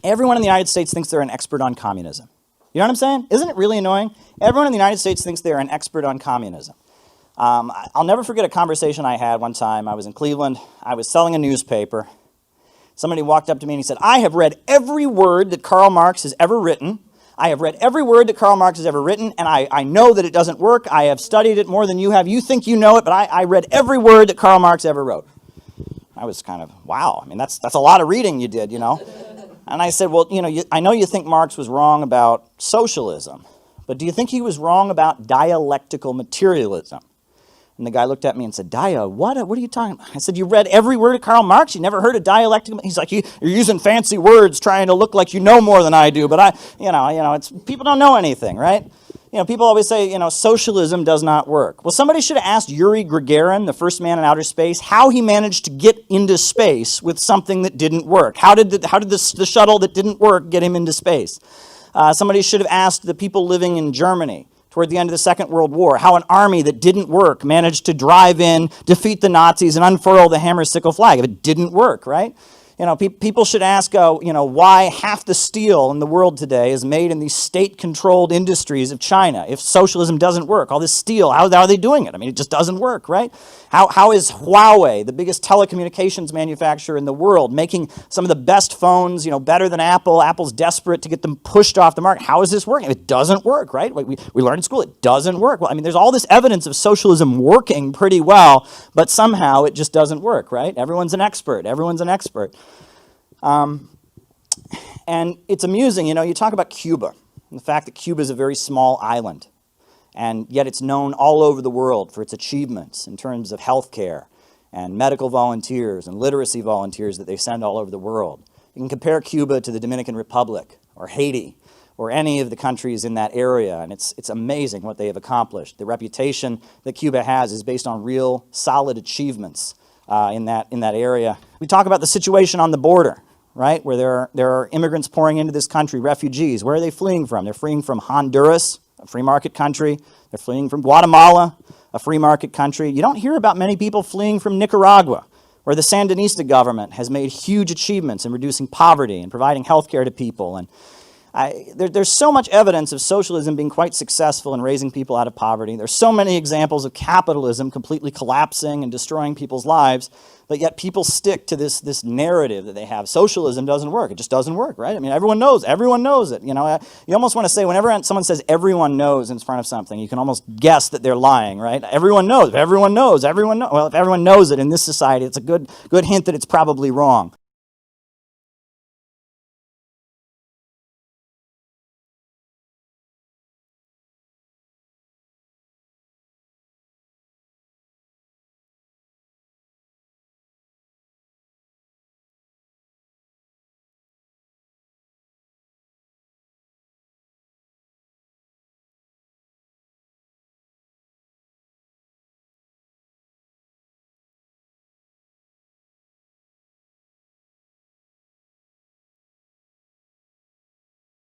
Everyone in the United States thinks they're an expert on communism. You know what I'm saying? Isn't it really annoying? Everyone in the United States thinks they're an expert on communism. I'll never forget a conversation I had one time. I was in Cleveland. I was selling a newspaper. Somebody walked up to me and he said, I have read every word that Karl Marx has ever written. I have read every word that Karl Marx has ever written, and I know that it doesn't work. I have studied it more than you have. You think you know it, but I read every word that Karl Marx ever wrote. I was kind of, wow, I mean, that's a lot of reading you did, you know. And I said, well, you know, I know you think Marx was wrong about socialism, but do you think he was wrong about dialectical materialism? And the guy looked at me and said, what are you talking about? I said, you read every word of Karl Marx? You never heard of dialectical? He's like, you're using fancy words trying to look like you know more than I do, but it's people don't know anything, right? You know, people always say, you know, socialism does not work. Well, somebody should have asked Yuri Gagarin, the first man in outer space, how he managed to get into space with something that didn't work. How did the shuttle that didn't work get him into space? Somebody should have asked the people living in Germany toward the end of the Second World War, how an army that didn't work managed to drive in, defeat the Nazis, and unfurl the hammer sickle flag. If it didn't work, right? You know, people should ask, why half the steel in the world today is made in these state-controlled industries of China. If socialism doesn't work, all this steel, how are they doing it? I mean, it just doesn't work, right? How is Huawei, the biggest telecommunications manufacturer in the world, making some of the best phones, you know, better than Apple? Apple's desperate to get them pushed off the market. How is this working? It doesn't work, right? We learned in school it doesn't work. Well, I mean, there's all this evidence of socialism working pretty well, but somehow it just doesn't work, right? Everyone's an expert. Everyone's an expert. And it's amusing, you know, you talk about Cuba, and the fact that Cuba is a very small island, and yet it's known all over the world for its achievements in terms of healthcare and medical volunteers and literacy volunteers that they send all over the world. You can compare Cuba to the Dominican Republic or Haiti or any of the countries in that area, and it's amazing what they have accomplished. The reputation that Cuba has is based on real solid achievements in that area. We talk about the situation on the border, right, where there are immigrants pouring into this country, refugees. Where are they fleeing from? They're fleeing from Honduras, a free market country. They're fleeing from Guatemala, a free market country. You don't hear about many people fleeing from Nicaragua, where the Sandinista government has made huge achievements in reducing poverty and providing health care to people. And there's so much evidence of socialism being quite successful in raising people out of poverty. There's so many examples of capitalism completely collapsing and destroying people's lives, but yet people stick to this narrative that they have. Socialism doesn't work. It just doesn't work, right? I mean, everyone knows it. You know, you almost want to say, whenever someone says everyone knows in front of something, you can almost guess that they're lying, right? Everyone knows. Everyone knows. Everyone knows. Well, if everyone knows it in this society, it's a good hint that it's probably wrong.